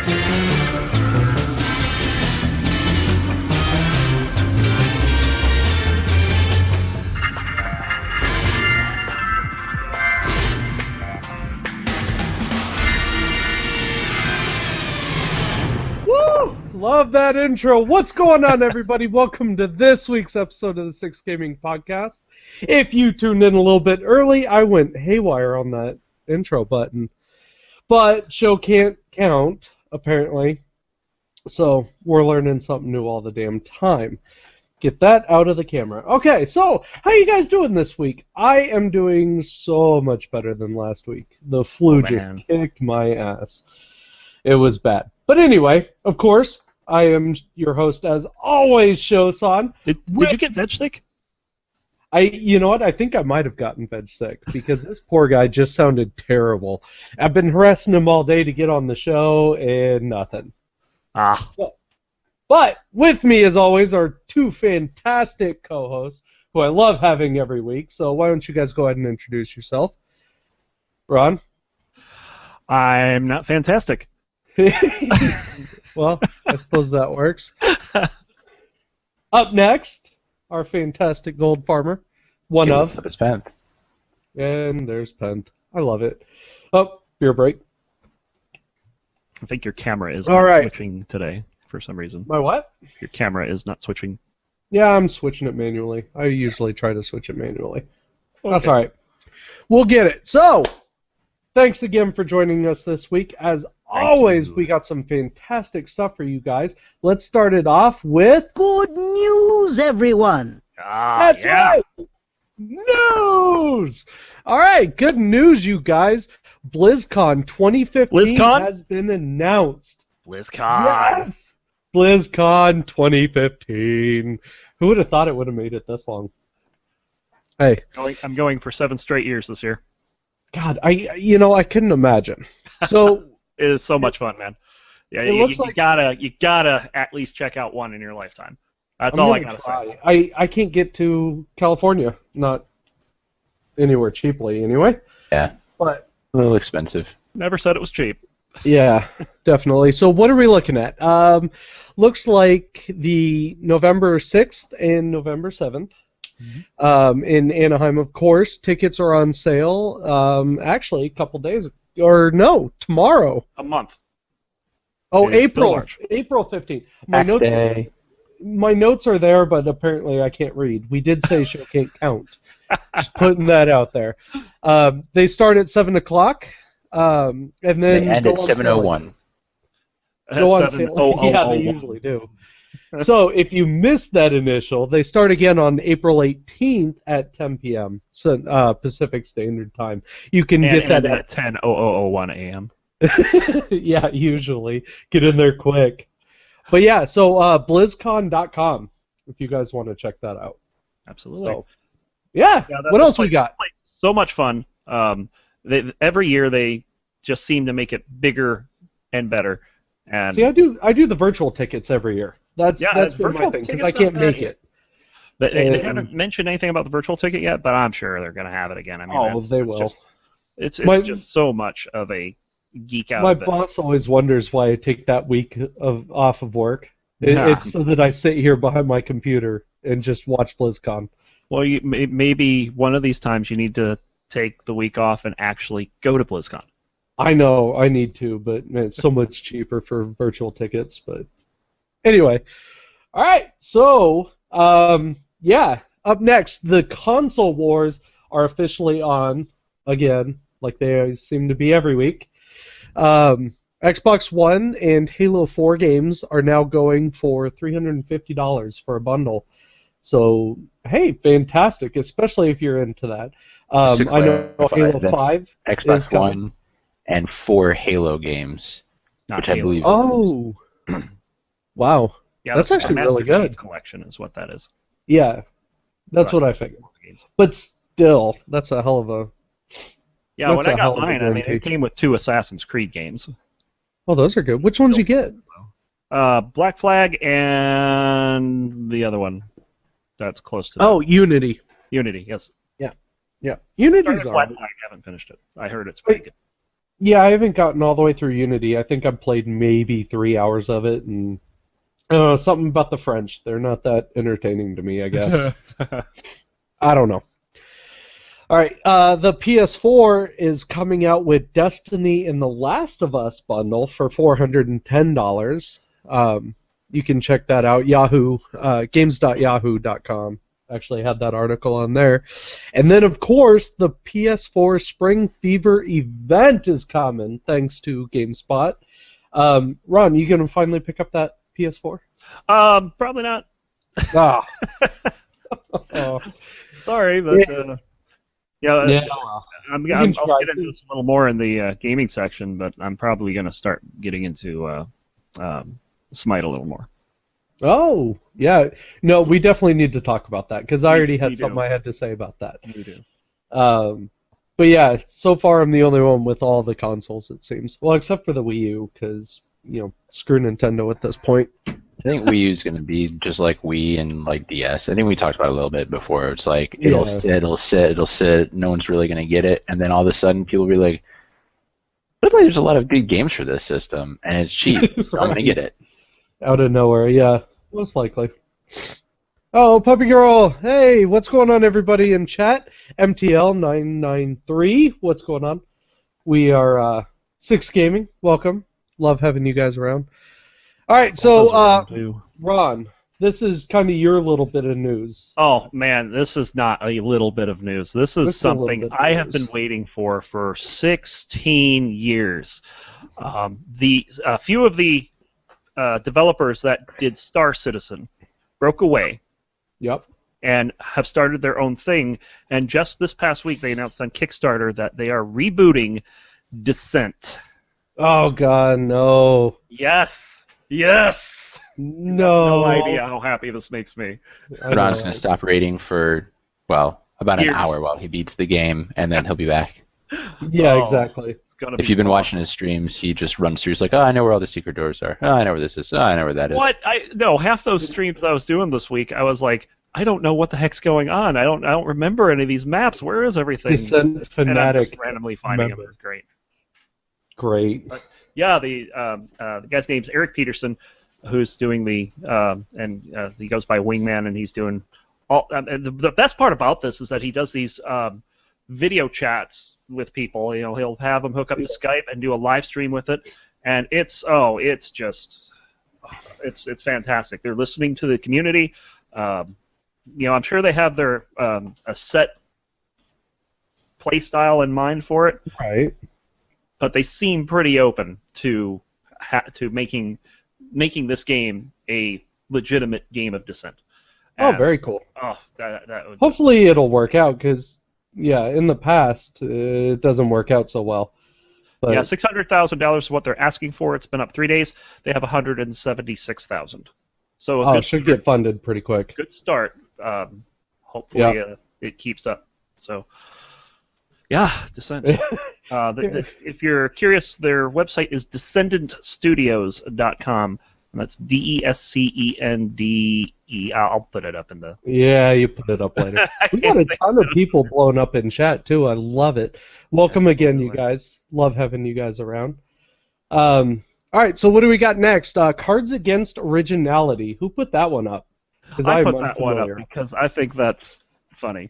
Love that intro. What's going on, everybody? Welcome to this week's episode of the Six Gaming Podcast. If you tuned in a little bit early, I went haywire on that intro button. But show can't count, apparently. So we're learning something new all the damn time. Get that out of the camera. Okay, so how you guys doing this week? I am doing so much better than last week. The flu just kicked my ass. It was bad. But anyway, of course, I am your host, as always, Showsan. Did you get veg sick? You know what? I think I might have gotten veg sick because this poor guy just sounded terrible. I've been harassing him all day to get on the show, and nothing. But with me, as always, are two fantastic co-hosts who I love having every week. So why don't you guys go ahead and introduce yourself? Ron? I'm not fantastic. Well, I suppose that works. Up next, our fantastic gold farmer. One of. It's Penth. And there's Penth. I love it. Oh, beer break. I think your camera is not switching today for some reason. My what? Your camera is not switching. Yeah, I'm switching it manually. I usually try to switch it manually. Okay. That's all right. We'll get it. So, thanks again for joining us this week. As always, we got some fantastic stuff for you guys. Let's start it off with... Good news, everyone! That's right! News! All right, good news, you guys. BlizzCon 2015 has been announced. BlizzCon! Yes! BlizzCon 2015. Who would have thought it would have made it this long? Hey. I'm going for 7 straight years this year. God, I couldn't imagine. So... It is so much fun, man. Yeah, you gotta at least check out one in your lifetime. That's all I gotta say. I can't get to California, not anywhere cheaply, anyway. Yeah, but a little expensive. Never said it was cheap. Yeah, definitely. So what are we looking at? Looks like the November 6th and November 7th. Mm-hmm. In Anaheim, of course. Tickets are on sale. Actually, a couple days. Or no, tomorrow. A month. Oh, April 15th. My notes are there, but apparently I can't read. We did say show can't count. Just putting that out there. They start at 7 o'clock, and then they end at 7:01. Go on sale. Yeah, they usually do. So if you missed that initial, they start again on April 18th at 10 p.m. Pacific Standard Time. You can get that at 10:01 a.m. Yeah, usually. Get in there quick. But yeah, so BlizzCon.com if you guys want to check that out. Absolutely. So, yeah what else we got? So much fun. Every year they just seem to make it bigger and better. And see, I do the virtual tickets every year. That's been my thing because I can't make it. But they haven't mentioned anything about the virtual ticket yet, but I'm sure they're going to have it again. I mean, they will. It's just so much of a geek out. My boss always wonders why I take that week off of work. It's so that I sit here behind my computer and just watch BlizzCon. Well, maybe one of these times you need to take the week off and actually go to BlizzCon. I know I need to, but man, it's so much cheaper for virtual tickets. But anyway, all right. So up next, the console wars are officially on again, like they seem to be every week. Xbox One and Halo 4 games are now going for $350 for a bundle. So hey, fantastic, especially if you're into that. I know Halo 5 Xbox One. And 4 Halo games, which I believe. Oh, wow! Yeah, that's actually really good. Collection is what that is. Yeah, that's what I figured. But still, that's a hell of a. Yeah, when I got mine, I mean, it came with 2 Assassin's Creed games. Oh, those are good. Which ones you get? Black Flag and the other one. That's close to that. Oh, Unity. Unity, yes. Yeah. Unity's alright. I haven't finished it. I heard it's pretty good. Yeah, I haven't gotten all the way through Unity. I think I've played maybe 3 hours of it, and I don't know, something about the French. They're not that entertaining to me, I guess. I don't know. All right, the PS4 is coming out with Destiny and The Last of Us bundle for $410. You can check that out. Yahoo, games.yahoo.com actually had that article on there. And then, of course, the PS4 Spring Fever event is coming, thanks to GameSpot. Ron, you going to finally pick up that PS4? Probably not. Ah. Sorry, but yeah. I'll get into this a little more in the gaming section, but I'm probably going to start getting into Smite a little more. Oh, yeah. No, we definitely need to talk about that, because I already had something I had to say about that. We do. But yeah, so far I'm the only one with all the consoles, it seems. Well, except for the Wii U, because, screw Nintendo at this point. I think Wii U is going to be just like Wii and like DS. I think we talked about it a little bit before. It's like, it'll sit, no one's really going to get it, and then all of a sudden people will be like, there's a lot of good games for this system, and it's cheap, so I'm going to get it. Out of nowhere, yeah, most likely. Oh, Puppy Girl, hey, what's going on, everybody in chat? MTL993, what's going on? We are 6 Gaming, welcome. Love having you guys around. All right, so, Ron, this is kind of your little bit of news. Oh, man, this is not a little bit of news. This is something I have been waiting for 16 years. A few of the developers that did Star Citizen broke away. Yep. And have started their own thing. And just this past week, they announced on Kickstarter that they are rebooting Descent. Oh, God, no. Yes. Yes. No. No idea how happy this makes me. Ron's going to stop raiding for, about an hour while he beats the game, and then he'll be back. Yeah, exactly. If you've been watching his streams, he just runs through. He's like, oh, I know where all the secret doors are. Oh, I know where this is. Oh, I know where that is. What? No, half those streams I was doing this week, I was like, I don't know what the heck's going on. I don't remember any of these maps. Where is everything? Descent fanatic. And I'm just randomly finding them. It's great. Great. But, yeah, the guy's name's Eric Peterson, who's doing the he goes by Wingman, and he's doing all. And the best part about this is that he does these video chats with people. He'll have them hook up to Skype and do a live stream with it, and it's fantastic. They're listening to the community. I'm sure they have their a set play style in mind for it. Right. But they seem pretty open to making this game a legitimate game of Descent. And, very cool. Oh, that would hopefully it'll work out, because in the past it doesn't work out so well. But yeah, $600,000 is what they're asking for. It's been up 3 days. They have $176,000. So it should get funded pretty quick. Good start. Hopefully it keeps up. So. Yeah, Descent. If you're curious, their website is descendantstudios.com, and that's DESCENDE. I'll put it up in the... Yeah, you put it up later. We got a ton of people blowing up in chat, too. I love it. Welcome again, you guys. Love having you guys around. All right, so what do we got next? Cards Against Originality. Who put that one up? I put that one up because I think that's funny.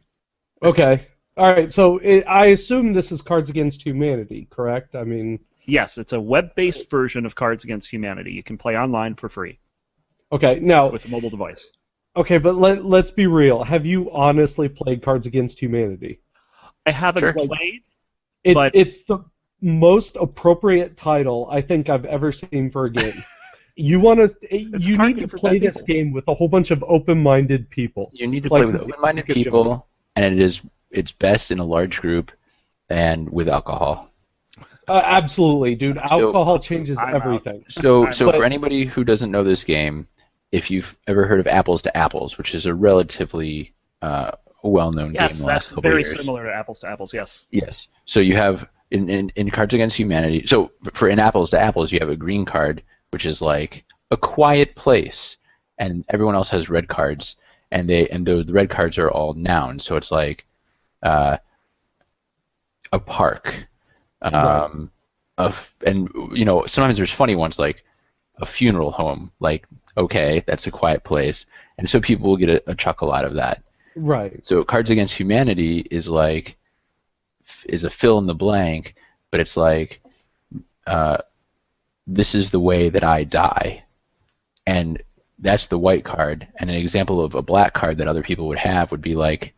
Okay. All right, so I assume this is Cards Against Humanity, correct? I mean... Yes, it's a web-based version of Cards Against Humanity. You can play online for free. Okay, now... With a mobile device. Okay, but let's be real. Have you honestly played Cards Against Humanity? I haven't played, but... It's the most appropriate title I think I've ever seen for a game. You need to play this game with a whole bunch of open-minded people. You need to play with open-minded people, and it's best in a large group and with alcohol. Absolutely, dude. Alcohol changes everything. So for anybody who doesn't know this game, if you've ever heard of Apples to Apples, which is a relatively well-known game in the last couple of years. Yes, that's very similar to Apples to Apples, yes. Yes. So you have, in Cards Against Humanity, so in Apples to Apples, you have a green card, which is like a quiet place, and everyone else has red cards, and the red cards are all nouns, so it's like a park, and sometimes there's funny ones like a funeral home. Like, okay, that's a quiet place, and so people will get a chuckle out of that. Right. So Cards Against Humanity is a fill in the blank, but it's like, this is the way that I die, and that's the white card. And an example of a black card that other people would have would be like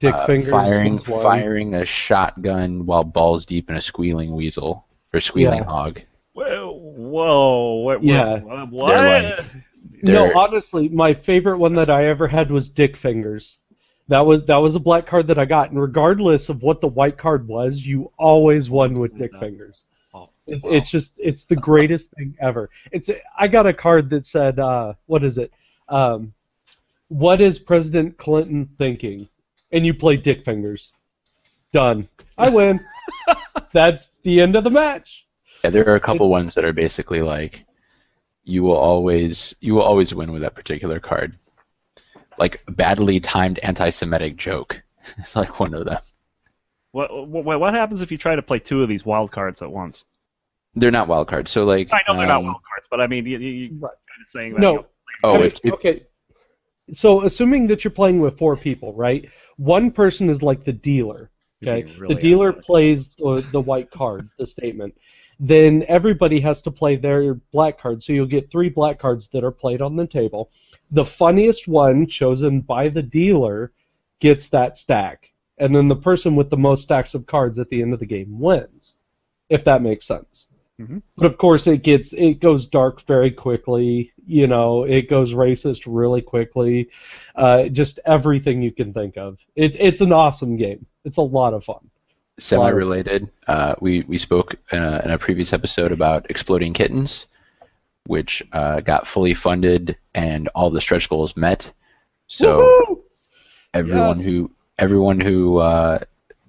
Dickfingers firing a shotgun while balls deep in a squealing weasel or squealing hog. Whoa! What? Yeah. What? No, honestly, my favorite one that I ever had was Dickfingers. That was a black card that I got, and regardless of what the white card was, you always won with Dickfingers. Oh, wow. It's the greatest thing ever. I got a card that said, what is it? What is President Clinton thinking? And you play Dickfingers. Done. I win. That's the end of the match. Yeah, there are a couple ones that are basically like, you will always win with that particular card. Like badly timed anti-Semitic joke. It's like one of them. What happens if you try to play two of these wild cards at once? They're not wild cards. So like, I know they're not wild cards, but I mean, you kind of saying that. No. Okay. So assuming that you're playing with 4 people, right? One person is like the dealer. Okay. Really The dealer plays the white card, the statement. Then everybody has to play their black card, so you'll get 3 black cards that are played on the table. The funniest one, chosen by the dealer, gets that stack. And then the person with the most stacks of cards at the end of the game wins, if that makes sense. Mm-hmm. But of course, it goes dark very quickly. It goes racist really quickly. Just everything you can think of. It's an awesome game. It's a lot of fun. Semi-related, we spoke in a previous episode about Exploding Kittens, which got fully funded and all the stretch goals met. So Woo-hoo! everyone who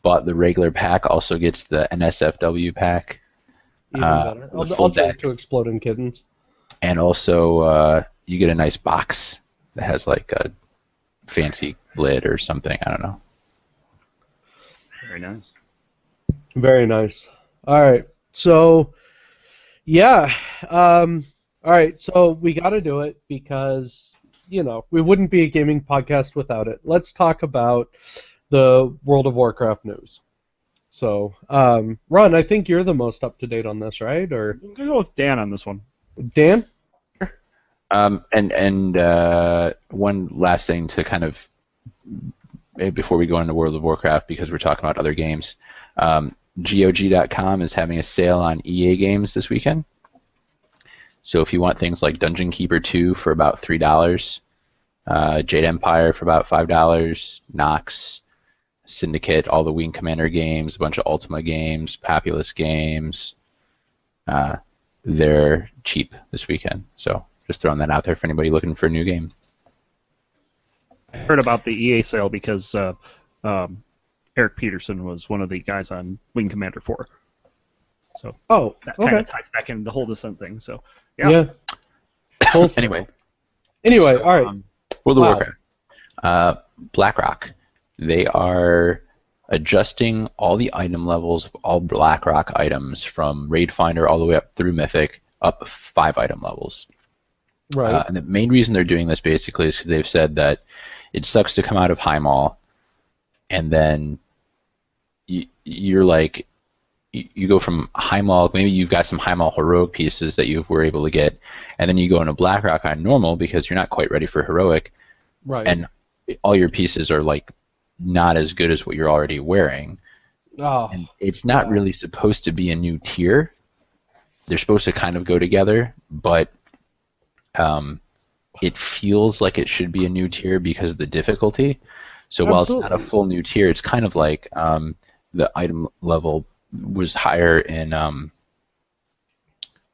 bought the regular pack also gets the NSFW pack. Even better. I'll take to Exploding Kittens. And also you get a nice box that has like a fancy lid or something. I don't know. Very nice. Very nice. All right. So, yeah. All right. So we got to do it because, we wouldn't be a gaming podcast without it. Let's talk about the World of Warcraft news. So, Ron, I think you're the most up to date on this, right? Or I'm gonna go with Dan on this one. Dan? And one last thing to kind of before we go into World of Warcraft, because we're talking about other games. GOG.com is having a sale on EA games this weekend. So if you want things like Dungeon Keeper 2 for about $3, Jade Empire for about $5, Nox, Syndicate, all the Wing Commander games, a bunch of Ultima games, Populous games, they're cheap this weekend. So just throwing that out there for anybody looking for a new game. I heard about the EA sale because Eric Peterson was one of the guys on Wing Commander 4. So that kind of ties back into the whole Descent thing. So yeah. Anyway, all right. World of Warcraft. BlackRock. They are adjusting all the item levels of all BlackRock items from Raid Finder all the way up through Mythic, up 5 item levels. Right. And the main reason they're doing this basically is because they've said that it sucks to come out of High Mall and then you're like, you go from High Mall, maybe you've got some High Mall Heroic pieces that you were able to get, and then you go into BlackRock on normal because you're not quite ready for Heroic. Right. And all your pieces are like not as good as what you're already wearing. Oh. And it's not really supposed to be a new tier. They're supposed to kind of go together, but it feels like it should be a new tier because of the difficulty. So while it's not a full new tier, it's kind of like the item level was higher in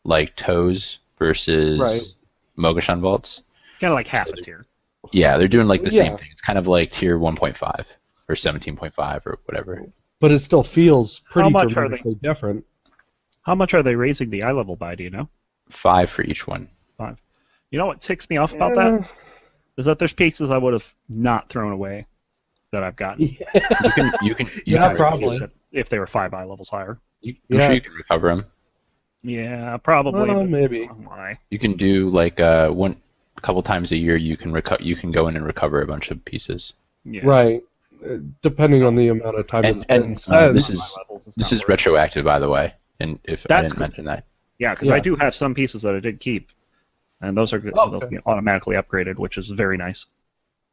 like Toes versus Mogashan Vaults. It's kind of like half a tier. Yeah, they're doing like the same thing. It's kind of like tier 1.5 or 17.5 or whatever. But it still feels pretty dramatically different. How much are they raising the eye level by, do you know? 5 for each one. 5. You know what ticks me off about that? Is that there's pieces I would have not thrown away that I've gotten. You can probably. If they were 5 eye levels higher. I'm sure you can recover them. Yeah, probably. But maybe. Why? You can do like a couple times a year. You can go in and recover a bunch of pieces. Yeah. Right. Depending on the amount of time it's been this spent. is retroactive, by the way. And if I That's didn't mention that. Yeah, because I do have some pieces that I did keep, and those are they'll be automatically upgraded, which is very nice.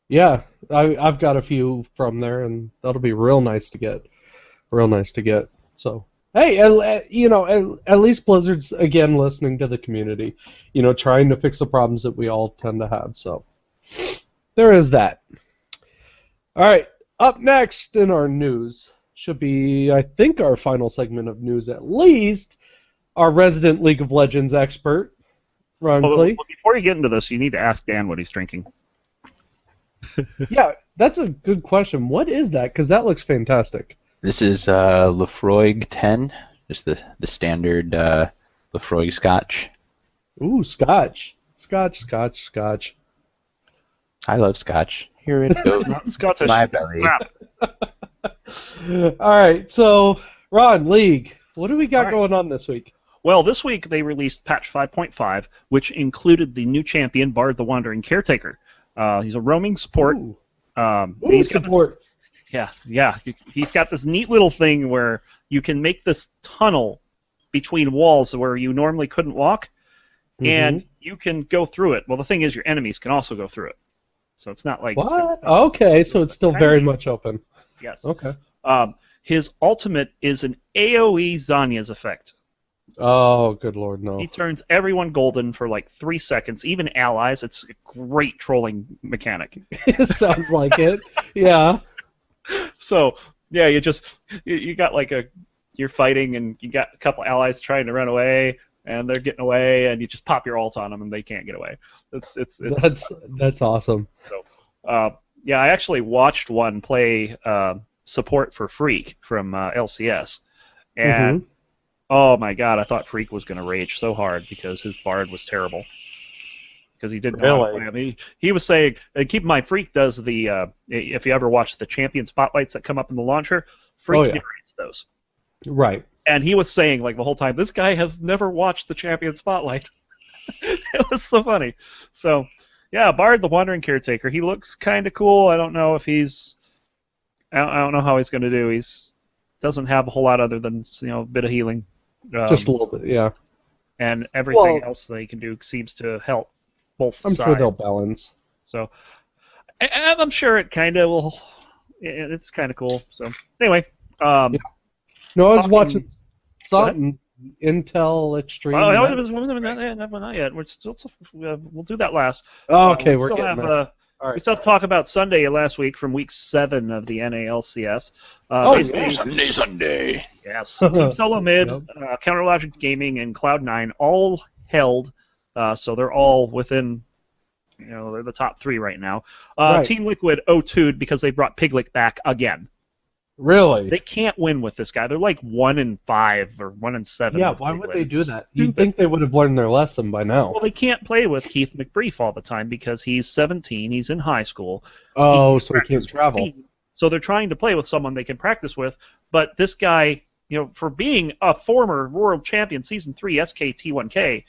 Yeah, I've got a few from there, and that'll be real nice to get. Real nice to get. So, hey, at least Blizzard's, again, listening to the community. Trying to fix the problems that we all tend to have. So, there is that. All right, up next in our news should be, I think, our final segment of news at least, our resident League of Legends expert, roncli. Well, before you get into this, you need to ask Dan what he's drinking. Yeah, that's a good question. What is that? Because that looks fantastic. This is Lefroy 10, just the standard Lefroy Scotch. Ooh, Scotch. Scotch. I love Scotch. Here it goes. Scottish. My belly. All right, so Ron, League, what do we got going on this week? Well, this week they released patch 5.5, which included the new champion, Bard the Wandering Caretaker. He's a roaming support. He's support. Yeah. He's got this neat little thing where you can make this tunnel between walls where you normally couldn't walk, and you can go through it. Well, the thing is, your enemies can also go through it. So it's not like... What? Okay, so it's still very much open. Yes. Okay. His ultimate is an AoE Zanya's effect. Oh, good lord, no. He turns everyone golden for like 3 seconds, even allies. It's a great trolling mechanic. It sounds like it. Yeah. So, yeah, you got like you're fighting and you got a couple allies trying to run away and they're getting away and you just pop your ult on them and they can't get away. That's awesome. So, yeah, I actually watched one play support for Freak from LCS, and oh my god, I thought Freak was going to rage so hard because his Bard was terrible. Because he didn't know how to play. I mean, he was saying, keep in mind, Freak does the, if you ever watch the champion spotlights that come up in the launcher, Freak generates those. Right. And he was saying, like, the whole time, this guy has never watched the champion spotlight. It was so funny. So, yeah, Bard the Wandering Caretaker, he looks kind of cool. I don't know if I don't know how he's going to do. Doesn't have a whole lot other than, a bit of healing. Just a little bit, yeah. And everything else that he can do seems to help both sides. I'm sure they'll balance. So, and I'm sure it kind of will. It's kind of cool. So, anyway. Yeah. No, I was watching something. Intel Extreme. Oh, not yet. We'll do that last. Oh, okay, we still have to talk about Sunday last week from week 7 of the NALCS. Sunday. Yes. Team Solo Mid, Counterlogic Gaming, and Cloud9 all held. So they're all within, they're the top 3 right now. Team Liquid 0-2'd because they brought Piglet back again. Really? They can't win with this guy. They're like 1-5 or 1-7. Yeah, why would they do that? You'd think they would have learned their lesson by now. Well, they can't play with Keith McBrief all the time because he's 17, he's in high school. Oh, so he can't travel. So they're trying to play with someone they can practice with, but this guy, for being a former world champion, Season 3 SKT1K,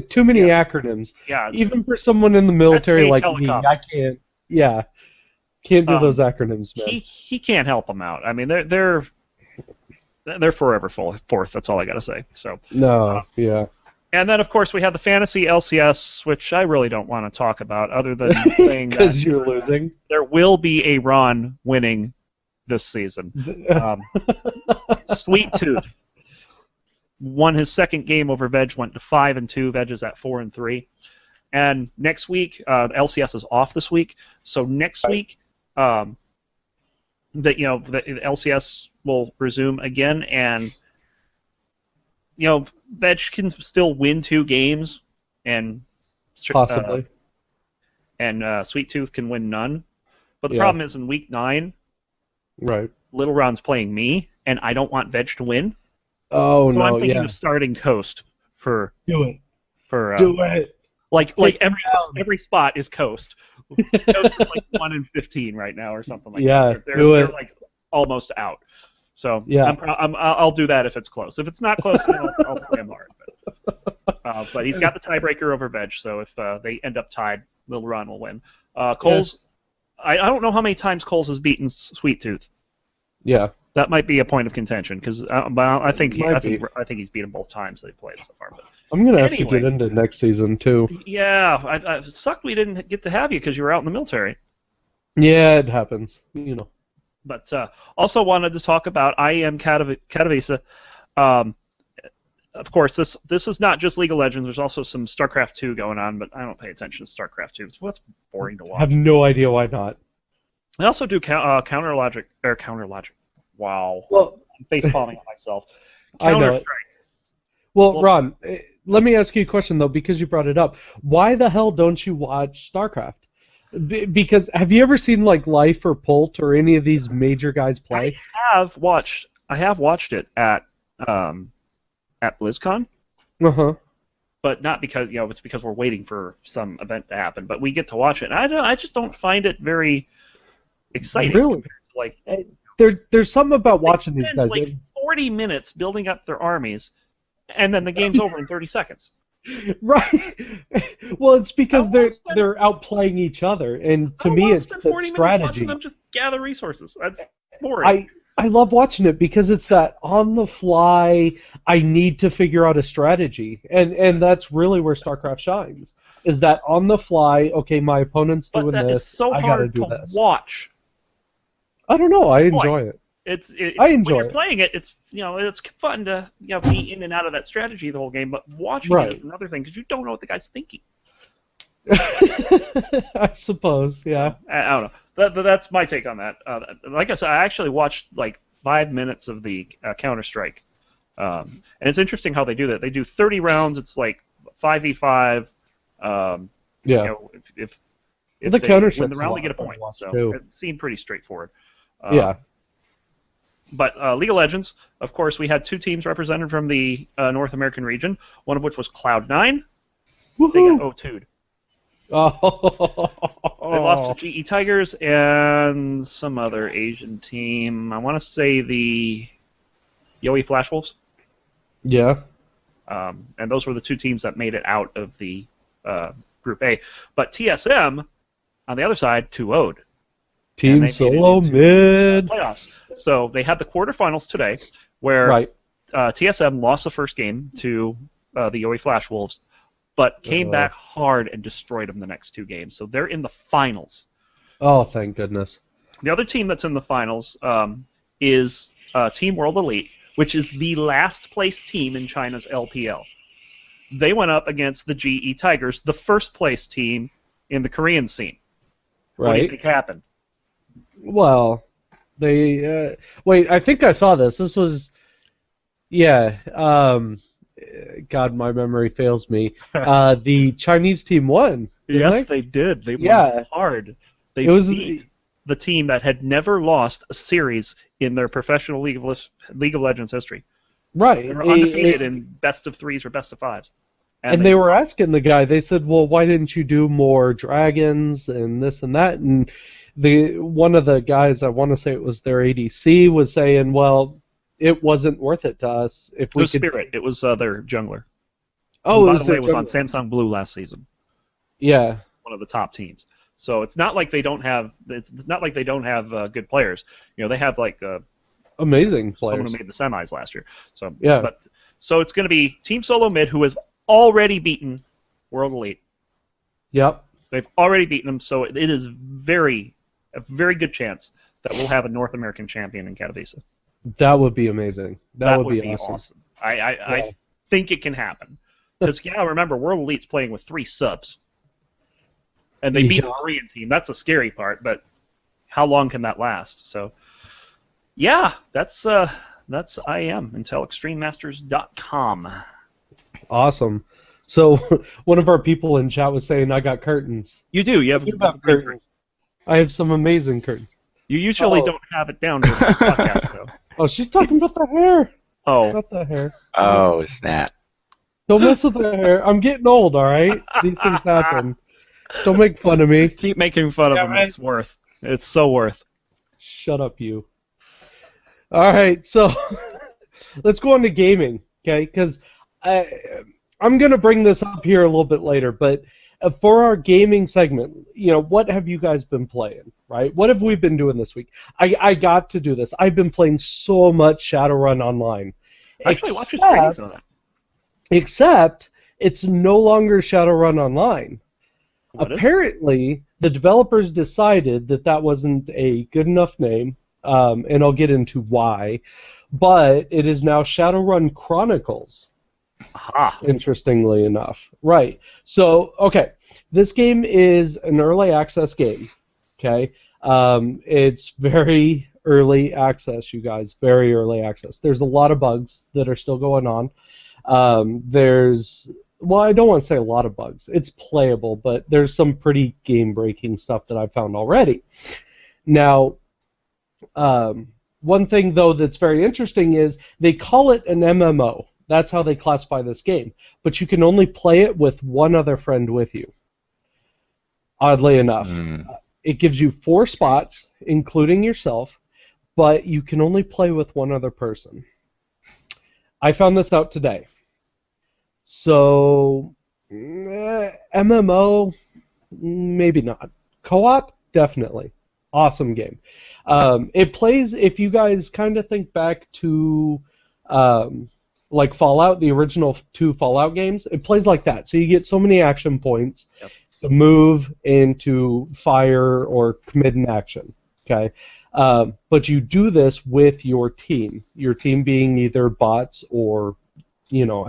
too many acronyms. Yeah. Even for someone in the military like me, I can't. Yeah. Can't do those acronyms, man. He can't help them out. I mean, they're forever fourth. That's all I got to say. So. No. Yeah. And then, of course, we have the Fantasy LCS, which I really don't want to talk about, other than saying that because you're losing. There will be a Ron winning this season. Sweet Tooth won his second game over Veg, went to 5-2. Veg is at 4-3. And next week, LCS is off this week. So next week, the LCS will resume again, and Veg can still win 2 games, and possibly, and Sweet Tooth can win none. But the problem is in week 9, right? Little Ron's playing me, and I don't want Veg to win. Oh no! So I'm thinking of starting Coast for do it. Do it. Like every spot is Coast. Coast is like 1-15 right now or something like that. They're like almost out. So Yeah. I'll do that if it's close. If it's not close, then I'll play him hard. But he's got the tiebreaker over Veg, so if they end up tied, Lil Ron will win. Coles, I don't know how many times Coles has beaten Sweet Tooth. Yeah. That might be a point of contention because I think he's beat him both times they played so far. But I'm gonna have to get into next season too. Yeah, I sucked we didn't get to have you because you were out in the military. Yeah, it happens. You know. But also wanted to talk about IEM Katowice. Of course, this is not just League of Legends. There's also some StarCraft 2 going on, but I don't pay attention to StarCraft 2. It's boring to watch. I have no idea why not. I also do Counter Logic. Wow. Well, I'm face palming on myself. I know it. Well, Ron, let me ask you a question though, because you brought it up. Why the hell don't you watch StarCraft? Because have you ever seen like Life or Pult or any of these major guys play? I have watched it at BlizzCon. Uh-huh. But not because it's because we're waiting for some event to happen. But we get to watch it, and I just don't find it very exciting. Really? Like there's something about watching these guys. Like 40 minutes building up their armies, and then the game's over in 30 seconds. Right. Well, it's because they're outplaying each other, and to me, it's the strategy. Them just gather resources. That's boring. I love watching it because it's that on the fly. I need to figure out a strategy, and that's really where StarCraft shines. Is that on the fly? Okay, my opponent's doing this. But that is so hard to watch. I don't know. I enjoy it. I enjoy when you're playing it. It's it's fun to be in and out of that strategy the whole game, but watching it is another thing because you don't know what the guy's thinking. I suppose, yeah. I don't know. That's my take on that. Like I said, I actually watched like 5 minutes of the Counter-Strike, and it's interesting how they do that. They do 30 rounds. It's like 5v5. Yeah. If the Counter-Strike win the round, they get a point. So it seemed pretty straightforward. Yeah. But League of Legends, of course, we had 2 teams represented from the North American region, one of which was Cloud9. Woohoo! They got O2'd. Oh. They lost to GE Tigers and some other Asian team. I want to say the Yowie Flash Wolves. Yeah. And those were the 2 teams that made it out of the Group A. But TSM, on the other side, 2-0'd. Team Solo Mid. Playoffs. So they had the quarterfinals today, where TSM lost the first game to the Yowie Flash Wolves, but came back hard and destroyed them the next 2 games. So they're in the finals. Oh, thank goodness. The other team that's in the finals is Team World Elite, which is the last place team in China's LPL. They went up against the GE Tigers, the first place team in the Korean scene. Right. What do you think happened? Well, they wait. I think I saw this. This was, God, my memory fails me. The Chinese team won. Yes, they did. They won hard. They beat the team that had never lost a series in their professional League of Legends history. Right. They were undefeated in best of 3s or best of 5s. And they were asking the guy. They said, "Well, why didn't you do more dragons and this and that?" And one of the guys, I want to say it was their ADC, was saying, "Well, it wasn't worth it to us if we could." Spirit. It was their jungler. Oh, by the way, it was on Samsung Blue last season. Yeah. One of the top teams. So it's not like they don't have. It's not like they don't have good players. They have like amazing players. Someone who made the semis last year. So yeah. So it's going to be Team Solo Mid, who has already beaten World Elite. Yep. They've already beaten them, so it is a very good chance that we'll have a North American champion in Katowice. That would be amazing. That would be awesome. I think it can happen. Because, remember, World Elite's playing with 3 subs. And they beat the Korean team. That's the scary part, but how long can that last? So, that's IEM, IntelExtremeMasters.com. Awesome. So one of our people in chat was saying, I got curtains. You do. You have curtains. I have some amazing curtains. You usually don't have it down during the podcast, though. Oh, she's talking about the hair. Oh. Not the hair. Oh, snap. Don't mess with the hair. I'm getting old, all right? These things happen. Don't make fun of me. Keep making fun of him. Right. It's so worth. Shut up, you. All right, so let's go on to gaming, okay? Because I'm going to bring this up here a little bit later, but for our gaming segment, what have you guys been playing, right? What have we been doing this week? I got to do this. I've been playing so much Shadowrun Online. Actually, watch your streams on that. Except it's no longer Shadowrun Online. Apparently, the developers decided that wasn't a good enough name, and I'll get into why, but it is now Shadowrun Chronicles. Aha. Interestingly enough. Right. So, okay, this game is an early access game, okay? It's very early access, you guys, very early access. There's a lot of bugs that are still going on. Well, I don't want to say a lot of bugs. It's playable, but there's some pretty game-breaking stuff that I've found already. Now, one thing, though, that's very interesting is they call it an MMO. That's how they classify this game. But you can only play it with one other friend with you. Oddly enough. It gives you 4 spots, including yourself, but you can only play with one other person. I found this out today. So, MMO, maybe not. Co-op, definitely. Awesome game. It plays, if you guys kind of think back to like Fallout, the original 2 Fallout games, it plays like that. So you get so many action points to move and to fire or commit an action. Okay, but you do this with your team being either bots or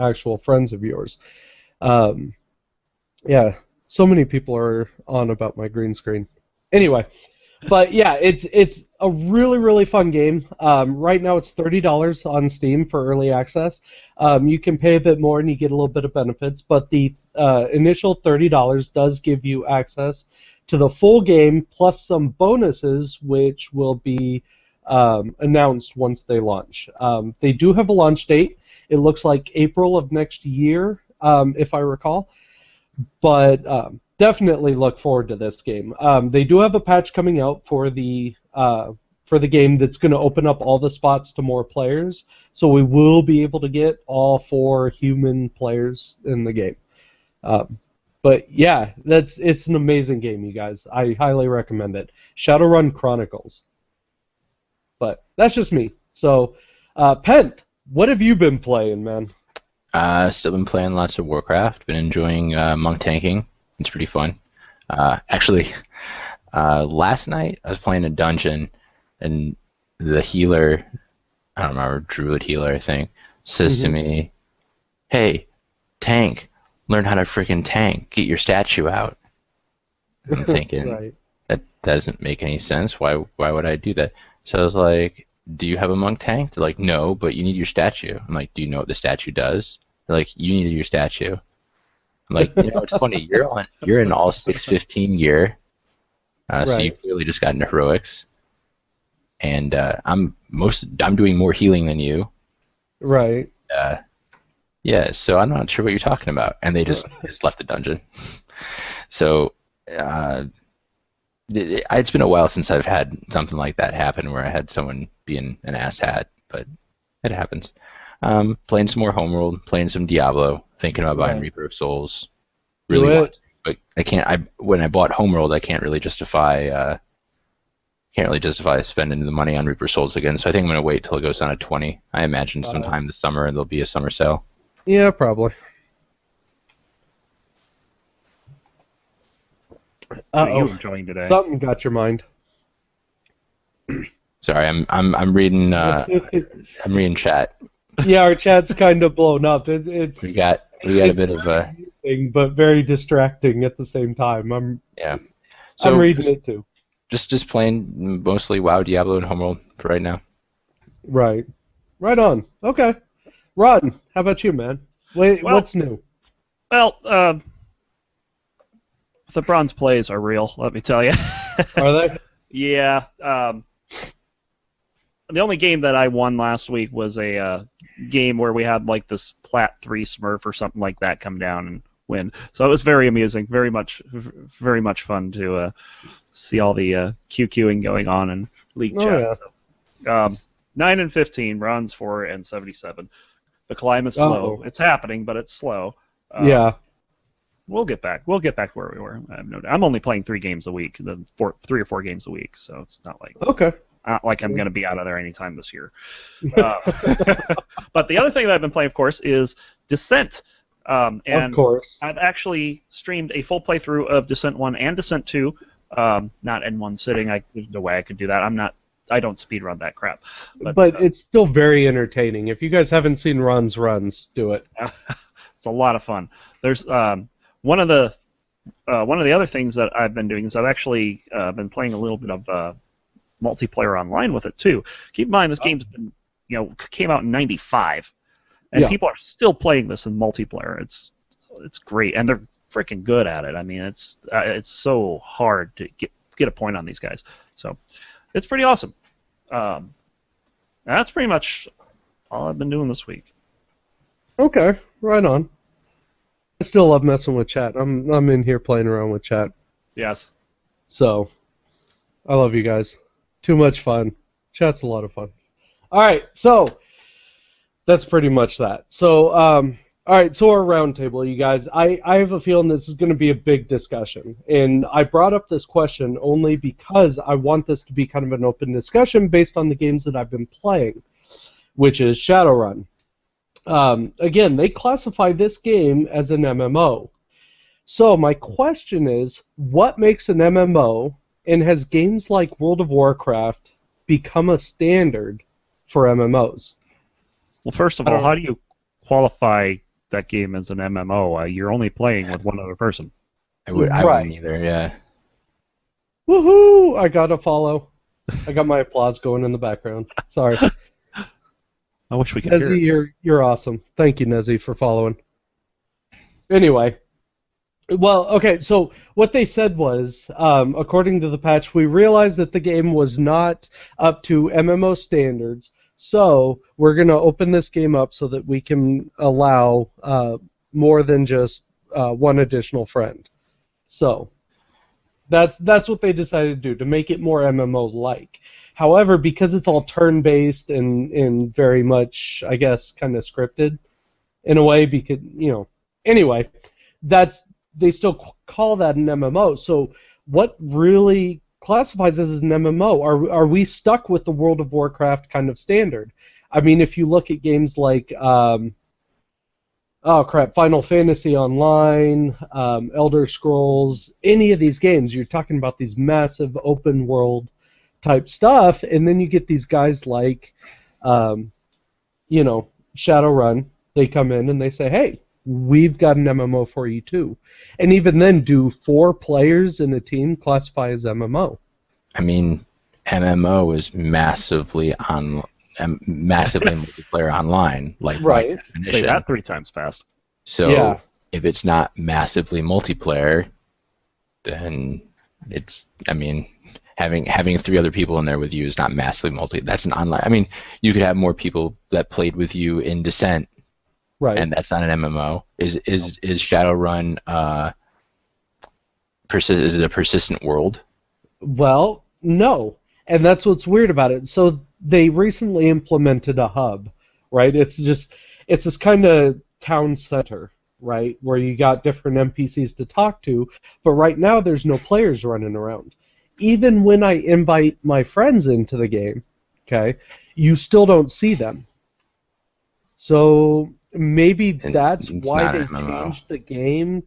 actual friends of yours. Yeah, so many people are on about my green screen. Anyway, but yeah, it's a really, really fun game. Right now it's $30 on Steam for early access. You can pay a bit more and you get a little bit of benefits, but the initial $30 does give you access to the full game plus some bonuses, which will be announced once they launch. They do have a launch date. It looks like April of next year, if I recall. But definitely look forward to this game. They do have a patch coming out for the game that's going to open up all the spots to more players. So we will be able to get all 4 human players in the game. But yeah, it's an amazing game, you guys. I highly recommend it. Shadowrun Chronicles. But that's just me. So, Pent, what have you been playing, man? Still been playing lots of Warcraft. Been enjoying monk tanking. It's pretty fun. Actually, last night I was playing a dungeon, and the healer, I don't remember, druid healer, I think, says to me, "Hey, tank, learn how to freaking tank. Get your statue out." And I'm thinking, Right. that doesn't make any sense. Why would I do that? So I was like, "Do you have a monk tank?" They're like, "No, but you need your statue." I'm like, "Do you know what the statue does?" They're like, "You need your statue." I'm like, it's funny. You're in all 615 gear, so you clearly just got into heroics, and I'm doing more healing than you. Right. Yeah, so I'm not sure what you're talking about, and they just left the dungeon. So it's been a while since I've had something like that happen, where I had someone being an asshat, but it happens. Playing some more Homeworld, playing some Diablo, thinking about buying Reaper of Souls. Really want to, but I can't. When I bought Homeworld, I can't really justify spending the money on Reaper of Souls again. So I think I'm going to wait till it goes down to 20. I imagine sometime this summer there'll be a summer sale. Yeah, probably. What are you enjoying today? Something got your mind. Sorry, I'm reading. I'm reading chat. Yeah, our chat's kind of blown up. It's we got a bit of a thing, but very distracting at the same time. I'm reading it too. Just playing mostly WoW, Diablo, and Homeworld for right now. Right on. Okay, Rod, how about you, man? What's new? Well, the bronze plays are real. Let me tell you. Are they? Yeah. The only game that I won last week was a game where we had like this Plat 3 Smurf or something like that come down and win. So it was very amusing, very much fun to see all the QQing going on in League chat. Yeah. So, 9 and 15, Ron's 4 and 77. The climb is slow. It's happening, but it's slow. Yeah. We'll get back. We'll get back to where we were. I'm only playing 3 games a week, 3 or 4 games a week, so it's not like I'm going to be out of there anytime this year. But the other thing that I've been playing, of course, is Descent. And of course. I've actually streamed a full playthrough of Descent 1 and Descent 2, not in one sitting. There's no way I could do that. I don't speedrun that crap. But it's still very entertaining. If you guys haven't seen Ron's runs, do it. It's a lot of fun. There's one of the other things that I've been doing is I've actually been playing a little bit of multiplayer online with it too. Keep in mind this game's been came out in '95, and people are still playing this in multiplayer. It's great, and they're freaking good at it. I mean, it's so hard to get a point on these guys. So it's pretty awesome. That's pretty much all I've been doing this week. Okay, right on. I still love messing with chat. I'm in here playing around with chat. Yes. So, I love you guys. Too much fun. Chat's a lot of fun. All right, so that's pretty much that. So, all right, so our roundtable, you guys. I have a feeling this is going to be a big discussion, and I brought up this question only because I want this to be kind of an open discussion based on the games that I've been playing, which is Shadowrun. Again, they classify this game as an MMO. So my question is, what makes an MMO, and has games like World of Warcraft become a standard for MMOs? Well, first of all, how do you qualify that game as an MMO? You're only playing with one other person. I wouldn't either, yeah. Woohoo! I got a follow. I got my applause going in the background. Sorry. I wish we could hear it. Nezzy, you're awesome. Thank you, Nezzy, for following. Anyway, well, okay, so what they said was, according to the patch, we realized that the game was not up to MMO standards, so we're going to open this game up so that we can allow more than just one additional friend. So that's what they decided to do, to make it more MMO-like. However, because it's all turn-based and very much, I guess, kind of scripted in a way, because, anyway, they still call that an MMO. So what really classifies this as an MMO? Are we stuck with the World of Warcraft kind of standard? I mean, if you look at games like, Final Fantasy Online, Elder Scrolls, any of these games, you're talking about these massive open world type stuff, and then you get these guys like, Shadowrun. They come in and they say, hey, we've got an MMO for you too. And even then, do 4 players in a team classify as MMO? I mean, MMO is massively multiplayer online, like right. By definition. Say that 3 times fast. So if it's not massively multiplayer, then it's, having 3 other people in there with you is not massively that's an online. I mean, you could have more people that played with you in Descent, right? And that's not an MMO. Is Shadowrun is it a persistent world? Well, no, and that's what's weird about it. So they recently implemented a hub, right? It's this kind of town center, right, where you got different NPCs to talk to, but right now there's no players running around. Even when I invite my friends into the game, okay, you still don't see them. So maybe that's why they changed the game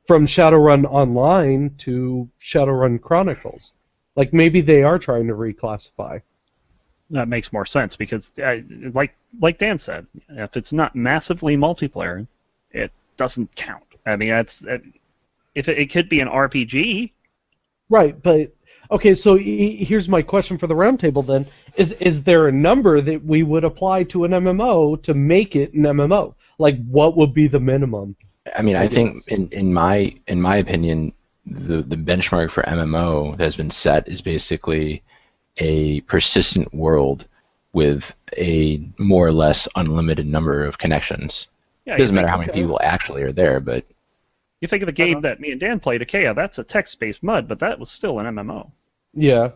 from Shadowrun Online to Shadowrun Chronicles. Like, maybe they are trying to reclassify. That makes more sense because, like Dan said, if it's not massively multiplayer, it doesn't count. I mean, if it could be an RPG. Right, but okay. So here's my question for the roundtable. Then, is there a number that we would apply to an MMO to make it an MMO? Like, what would be the minimum? I mean, I think in my opinion, the benchmark for MMO that has been set is basically a persistent world with a more or less unlimited number of connections. Yeah, it doesn't matter how many people actually are there, but you think of a game that me and Dan played, Achaea, that's a text-based MUD, but that was still an MMO. Yeah.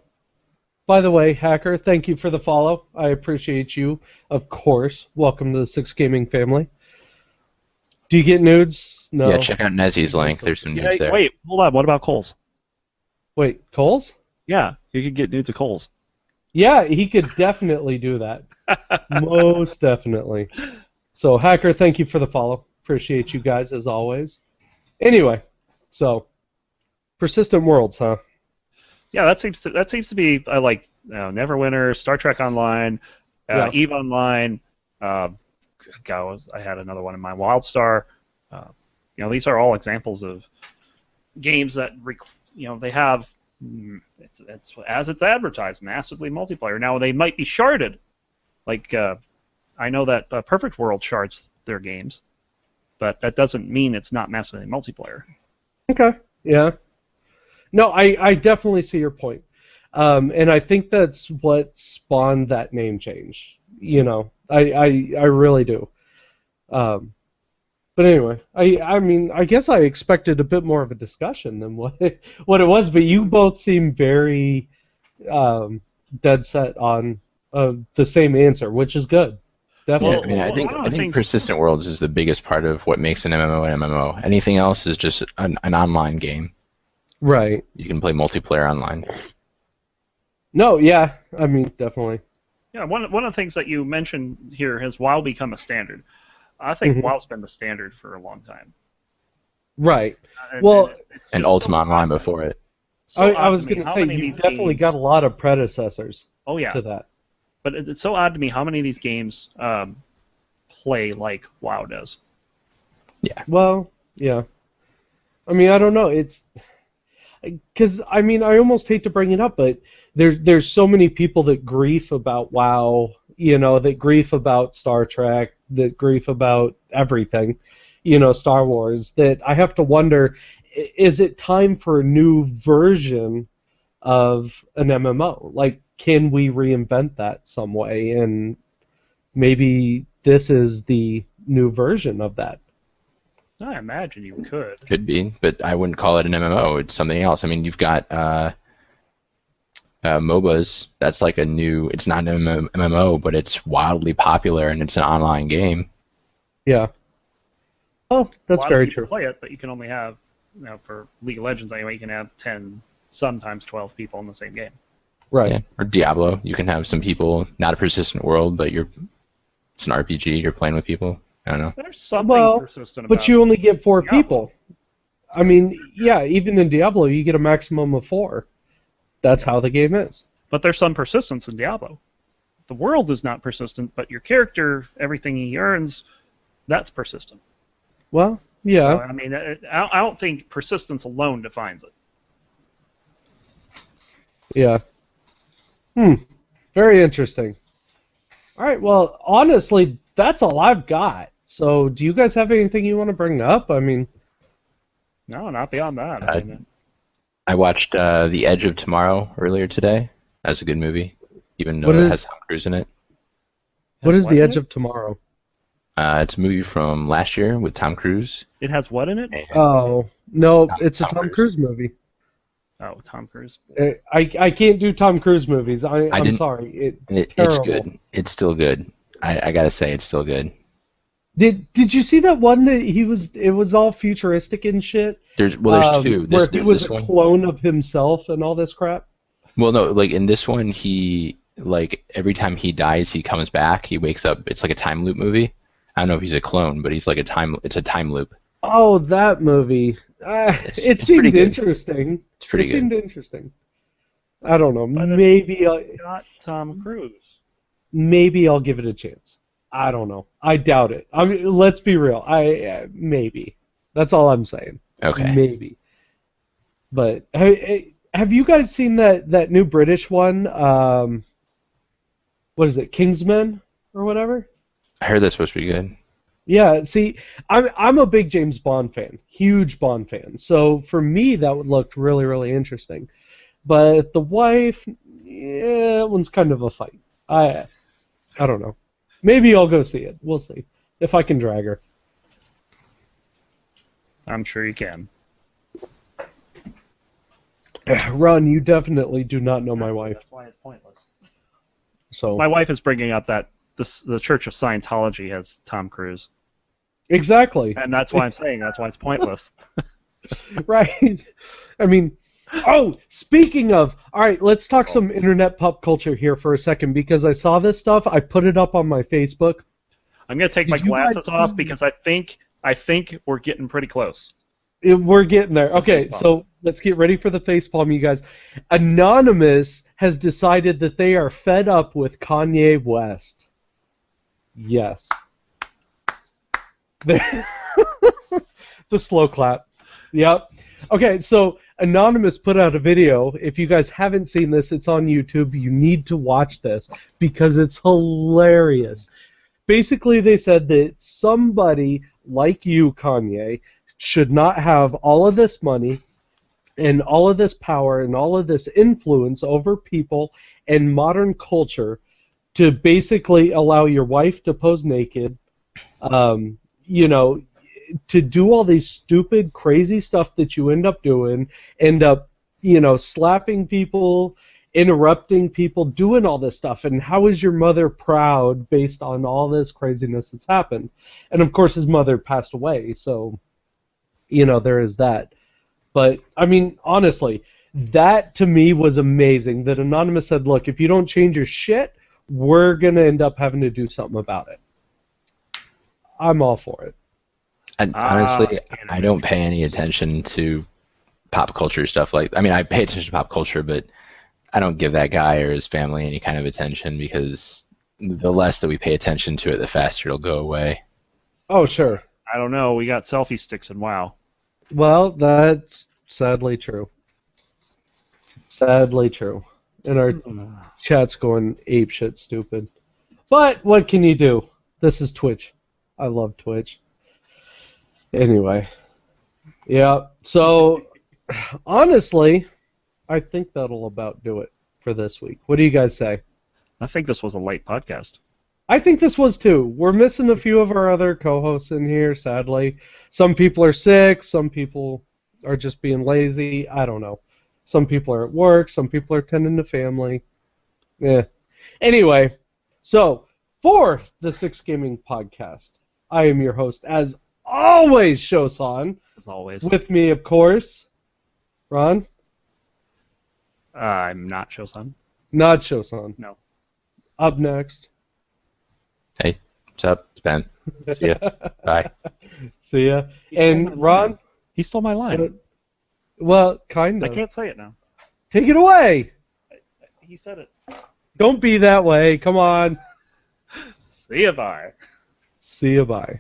by the way, Hacker, thank you for the follow. I appreciate you, of course. Welcome to the Six Gaming family. Do you get nudes? No. Yeah, check out Nezzy's link. There's some nudes there. Wait, hold on. What about Coles? Wait, Coles? Yeah, you could get nudes of Coles. Yeah, he could definitely do that. Most definitely. So, Hacker, thank you for the follow. Appreciate you guys as always. Anyway, so Persistent Worlds, huh? Yeah, that seems to be like Neverwinter, Star Trek Online, EVE Online. I had another one in my WildStar. These are all examples of games that they have. It's as it's advertised, massively multiplayer. Now they might be sharded. Like I know that Perfect World shards their games, but that doesn't mean it's not massively multiplayer. Okay. Yeah. No, I definitely see your point. And I think that's what spawned that name change. I really do. But anyway, I mean, I guess I expected a bit more of a discussion than what it was, but you both seem very dead set on the same answer, which is good. Definitely. Yeah, I mean, I think Persistent Worlds is the biggest part of what makes an MMO an MMO. Anything else is just an online game. Right. You can play multiplayer online. No, yeah, I mean, definitely. Yeah, one of the things that you mentioned here has WoW become a standard. I think WoW's been the standard for a long time. Right. And Ultima Online before it. So I was going to say, you definitely got a lot of predecessors to that. But it's so odd to me how many of these games play like WoW does. Yeah. Well, yeah. I mean, I don't know. It's because I mean, I almost hate to bring it up, but there's so many people that grief about WoW, that grief about Star Trek, that grief about everything, Star Wars, that I have to wonder, is it time for a new version of an MMO? Like, can we reinvent that some way? And maybe this is the new version of that. I imagine you could. Could be, but I wouldn't call it an MMO. It's something else. I mean, you've got MOBAs. That's like a new. It's not an MMO, but it's wildly popular and it's an online game. Yeah. Oh, that's very true. Play it, but you can only have, for League of Legends anyway, you can have 10, sometimes 12 people in the same game. Right. Yeah. Or Diablo, you can have some people, not a persistent world, but it's an RPG. You're playing with people. I don't know. There's something persistent about but you only get 4 people. I mean, yeah, even in Diablo, you get a maximum of 4. That's how the game is. But there's some persistence in Diablo. The world is not persistent, but your character, everything he earns, that's persistent. Well, yeah. So, I mean, I don't think persistence alone defines it. Yeah. Very interesting. All right, well, honestly, that's all I've got. So, do you guys have anything you want to bring up? I mean... No, not beyond that. I watched The Edge of Tomorrow earlier today. That's a good movie, even though it has Tom Cruise in it. What is The Edge of Tomorrow? It's a movie from last year with Tom Cruise. It has what in it? Oh, no, it's a Tom Cruise movie. Oh, Tom Cruise. I can't do Tom Cruise movies. I'm sorry. It's good. It's still good. I gotta say, it's still good. Did you see that one that it was all futuristic and shit? There's 2. Where he was a clone of himself and all this crap? Well, no, like in this one, he, like, every time he dies, he comes back, he wakes up. It's like a time loop movie. I don't know if he's a clone, but he's like it's a time loop. Oh, that movie. It seemed interesting. It's pretty good. It seemed interesting. I don't know. But maybe not Tom Cruise. Maybe I'll give it a chance. I don't know. I doubt it. I mean, let's be real. Maybe. That's all I'm saying. Okay. Maybe. But have you guys seen that new British one? What is it? Kingsman or whatever? I heard that's supposed to be good. Yeah. See, I'm a big James Bond fan, huge Bond fan. So for me, that would look really, really interesting. But the wife, that one's kind of a fight. I don't know. Maybe I'll go see it. We'll see if I can drag her. I'm sure you can. Ron, you definitely do not know my wife. That's why it's pointless. So My wife is bringing up that the Church of Scientology has Tom Cruise, exactly. and that's why I'm saying that's why it's pointless. Right. I mean, oh, speaking of, all right, let's talk some internet pop culture here for a second because I saw this stuff. I put it up on my Facebook. I'm gonna take my glasses off because I think we're getting pretty close. We're getting there. Okay, so let's get ready for the facepalm, you guys. Anonymous has decided that they are fed up with Kanye West. Yes. The slow clap. Yep. Okay, so Anonymous put out a video. If you guys haven't seen this, it's on YouTube. You need to watch this because it's hilarious. Basically, they said that somebody like you, Kanye, should not have all of this money and all of this power and all of this influence over people and modern culture to basically allow your wife to pose naked, you know, to do all these stupid, crazy stuff that you end up doing, end up, you know, slapping people, interrupting people, doing all this stuff. And how is your mother proud based on all this craziness that's happened? And of course, his mother passed away, so, you know, there is that. But, I mean, honestly, that to me was amazing that Anonymous said, look, if you don't change your shit, we're going to end up having to do something about it. I'm all for it. And honestly, I don't pay any attention to pop culture stuff I mean, I pay attention to pop culture, but I don't give that guy or his family any kind of attention because the less that we pay attention to it, the faster it'll go away. Oh, sure. I don't know. We got selfie sticks in WoW. Well, that's sadly true. Sadly true. And our chat's going apeshit stupid. But what can you do? This is Twitch. I love Twitch. Anyway. Yeah, so honestly, I think that'll about do it for this week. What do you guys say? I think this was a light podcast. I think this was too. We're missing a few of our other co-hosts in here, sadly. Some people are sick, some people are just being lazy. I don't know. Some people are at work, some people are tending to family. Yeah. Anyway, so for the Six Gaming Podcast, I am your host, as always, Showsan. As always. With me, of course, Ron. I'm not Showsan. Not Showsan. No. Up next. Hey, what's up? It's Ben. See ya. Bye. See ya. And Ron? He stole my line. Well, kind of. I can't say it now. Take it away. He said it. Don't be that way. Come on. See ya, bye. See ya, bye.